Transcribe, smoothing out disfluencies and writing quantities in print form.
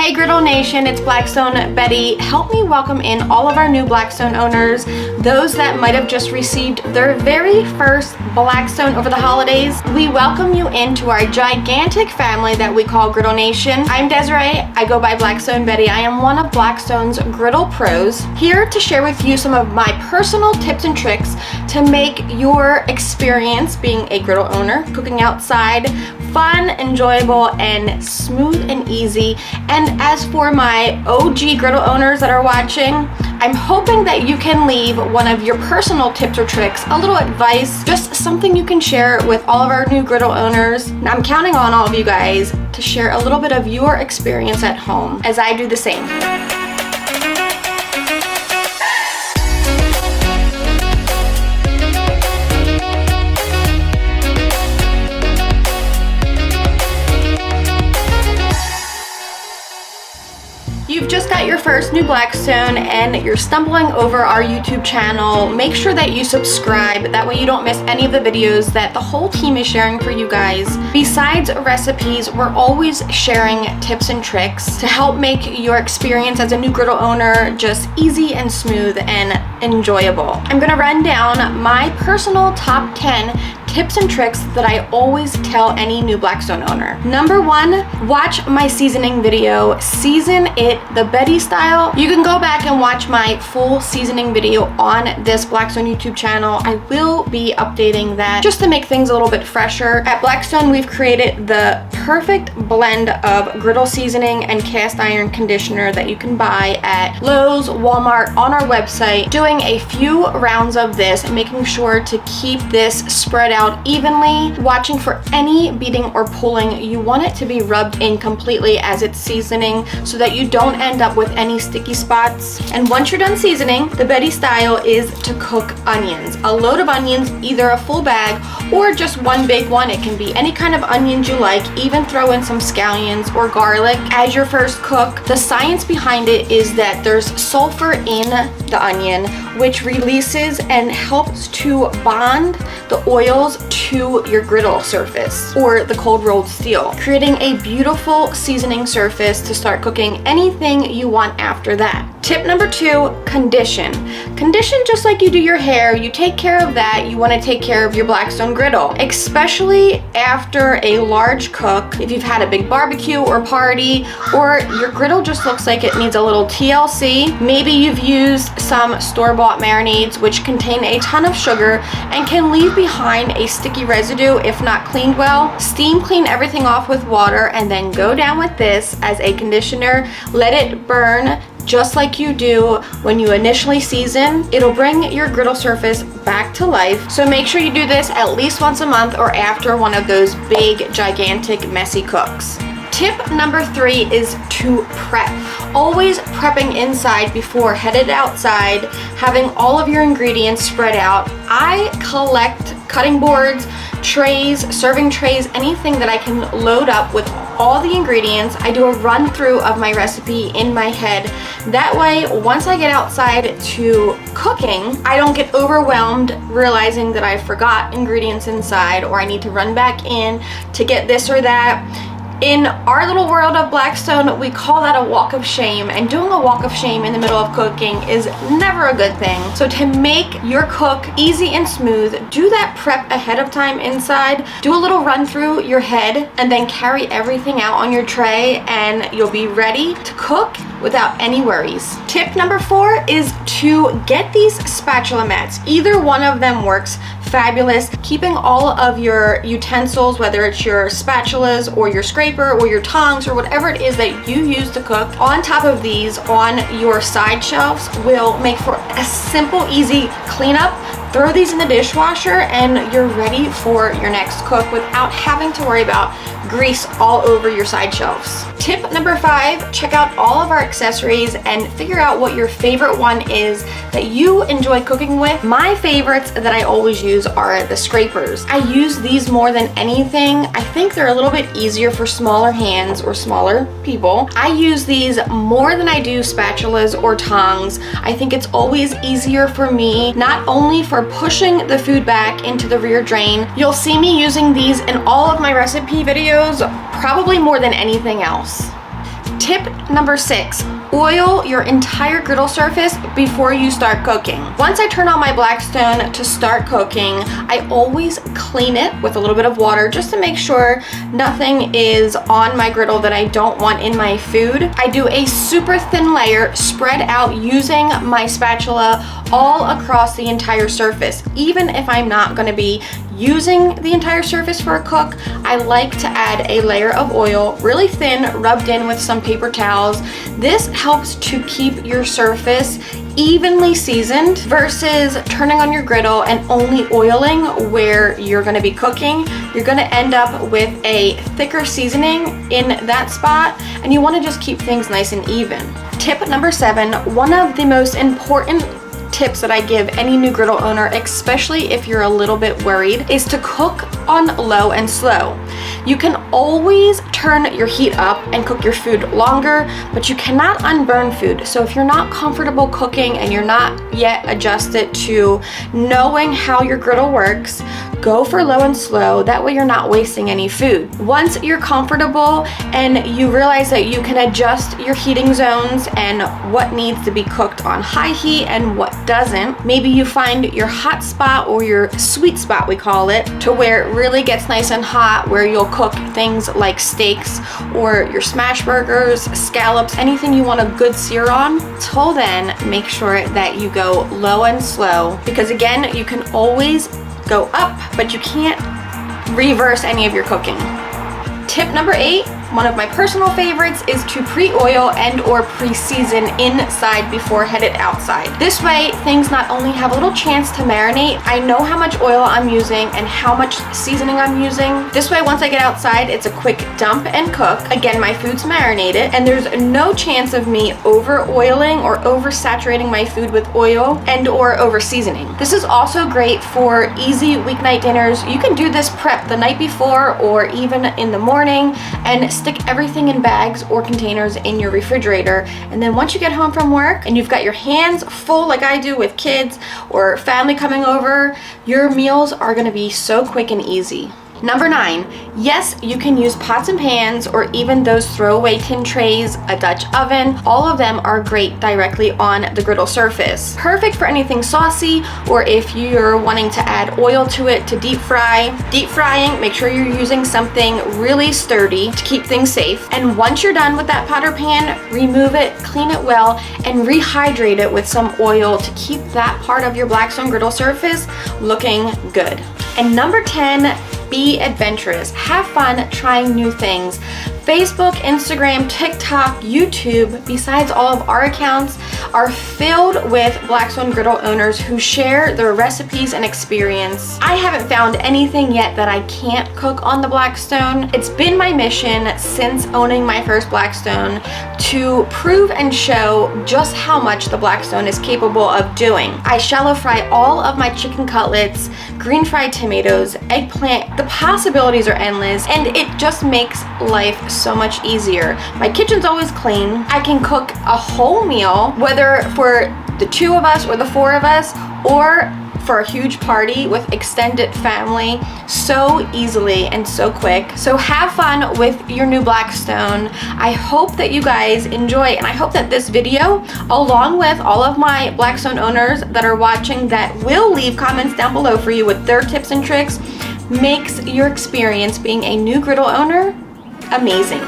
Hey Griddle Nation, it's Blackstone Betty. Help me welcome in all of our new Blackstone owners, those that might have just received their very first Blackstone over the holidays. We welcome you into our gigantic family that we call Griddle Nation. I'm Desiree, I go by Blackstone Betty. I am one of Blackstone's Griddle pros, here to share with you some of my personal tips and tricks to make your experience being a griddle owner, cooking outside, fun, enjoyable, and smooth and easy. And as for my OG griddle owners that are watching, I'm hoping that you can leave one of your personal tips or tricks, a little advice, just something you can share with all of our new griddle owners. And I'm counting on all of you guys to share a little bit of your experience at home as I do the same. You've just got your first new Blackstone and you're stumbling over our YouTube channel. Make sure that you subscribe. That way you don't miss any of the videos that the whole team is sharing for you guys. Besides recipes, we're always sharing tips and tricks to help make your experience as a new griddle owner just easy and smooth and enjoyable. I'm gonna run down my personal top 10 tips and tricks that I always tell any new Blackstone owner. Number one, watch my seasoning video. Season it the Betty style. You can go back and watch my full seasoning video on this Blackstone YouTube channel. I will be updating that just to make things a little bit fresher. At Blackstone, we've created the perfect blend of griddle seasoning and cast iron conditioner that you can buy at Lowe's, Walmart, on our website. Doing a few rounds of this, making sure to keep this spread out evenly, watching for any beating or pulling. You want it to be rubbed in completely as it's seasoning so that you don't end up with any sticky spots. And once you're done seasoning, the Betty style is to cook onions. A load of onions, either a full bag or just one big one. It can be any kind of onions you like. Even throw in some scallions or garlic as your first cook. The science behind it is that there's sulfur in the onion, which releases and helps to bond the oils to your griddle surface or the cold rolled steel, creating a beautiful seasoning surface to start cooking anything you want after that. Tip number two, condition. Condition just like you do your hair. You take care of that, you want to take care of your Blackstone griddle, especially after a large cook. If you've had a big barbecue or party, or your griddle just looks like it needs a little TLC, maybe you've used some store-bought marinades which contain a ton of sugar and can leave behind a sticky residue if not cleaned well. Steam clean everything off with water and then go down with this as a conditioner. Let it burn just like you do when you initially season. It'll bring your griddle surface back to life. So make sure you do this at least once a month or after one of those big, gigantic, messy cooks. Tip number three is to prep. Always prepping inside before headed outside, having all of your ingredients spread out. I collect cutting boards, trays, serving trays, anything that I can load up with all the ingredients. I do a run through of my recipe in my head. That way, once I get outside to cooking, I don't get overwhelmed realizing that I forgot ingredients inside or I need to run back in to get this or that. In our little world of Blackstone, we call that a walk of shame, and doing a walk of shame in the middle of cooking is never a good thing. So to make your cook easy and smooth, do that prep ahead of time inside. Do a little run through your head and then carry everything out on your tray and you'll be ready to cook without any worries. Tip number four is to get these spatula mats. Either one of them works fabulous. Keeping all of your utensils, whether it's your spatulas or your scraper or your tongs or whatever it is that you use to cook, on top of these on your side shelves will make for a simple, easy cleanup. Throw these in the dishwasher and you're ready for your next cook without having to worry about grease all over your side shelves. Tip number five, check out all of our accessories and figure out what your favorite one is that you enjoy cooking with. My favorites that I always use are the scrapers. I use these more than anything. I think they're a little bit easier for smaller hands or smaller people. I use these more than I do spatulas or tongs. I think it's always easier for me, not only for pushing the food back into the rear drain. You'll see me using these in all of my recipe videos, probably more than anything else. Tip number 6, oil your entire griddle surface before you start cooking. Once I turn on my Blackstone to start cooking, I always clean it with a little bit of water just to make sure nothing is on my griddle that I don't want in my food. I do a super thin layer spread out using my spatula all across the entire surface. Even if I'm not going to be using the entire surface for a cook, I like to add a layer of oil, really thin, rubbed in with some paper towels. This helps to keep your surface evenly seasoned versus turning on your griddle and only oiling where you're going to be cooking. You're going to end up with a thicker seasoning in that spot, and you want to just keep things nice and even. Tip number 7, one of the most important tips that I give any new griddle owner, especially if you're a little bit worried, is to cook on low and slow. You can always turn your heat up and cook your food longer, but you cannot unburn food. So if you're not comfortable cooking and you're not yet adjusted to knowing how your griddle works, go for low and slow. That way you're not wasting any food. Once you're comfortable and you realize that you can adjust your heating zones and what needs to be cooked on high heat and what doesn't, maybe you find your hot spot or your sweet spot, we call it, to where it really gets nice and hot, where you'll cook things like steaks or your smash burgers, scallops, anything you want a good sear on. Till then, make sure that you go low and slow, because again, you can always go up, but you can't reverse any of your cooking. Tip number 8, one of my personal favorites, is to pre-oil and or pre-season inside before headed outside. This way, things not only have a little chance to marinate, I know how much oil I'm using and how much seasoning I'm using. This way, once I get outside, it's a quick dump and cook. Again, my food's marinated, and there's no chance of me over-oiling or over-saturating my food with oil and or over-seasoning. This is also great for easy weeknight dinners. You can do this prep the night before or even in the morning, and stick everything in bags or containers in your refrigerator. And then once you get home from work and you've got your hands full like I do with kids or family coming over, your meals are going to be so quick and easy. Number 9, yes, you can use pots and pans or even those throwaway tin trays, a Dutch oven. All of them are great directly on the griddle surface. Perfect for anything saucy, or if you're wanting to add oil to it to deep fry. Deep frying, make sure you're using something really sturdy to keep things safe. And once you're done with that pot or pan, remove it, clean it well, and rehydrate it with some oil to keep that part of your Blackstone griddle surface looking good. And number 10, be adventurous. Have fun trying new things. Facebook, Instagram, TikTok, YouTube, besides all of our accounts, are filled with Blackstone griddle owners who share their recipes and experience. I haven't found anything yet that I can't cook on the Blackstone. It's been my mission since owning my first Blackstone to prove and show just how much the Blackstone is capable of doing. I shallow fry all of my chicken cutlets, green fried tomatoes, eggplant. The possibilities are endless, and it just makes life so much easier. My kitchen's always clean. I can cook a whole meal, whether for the 2 of us or the 4 of us, or for a huge party with extended family, so easily and so quick. So have fun with your new Blackstone. I hope that you guys enjoy, and I hope that this video, along with all of my Blackstone owners that are watching that will leave comments down below for you with their tips and tricks, makes your experience being a new griddle owner amazing.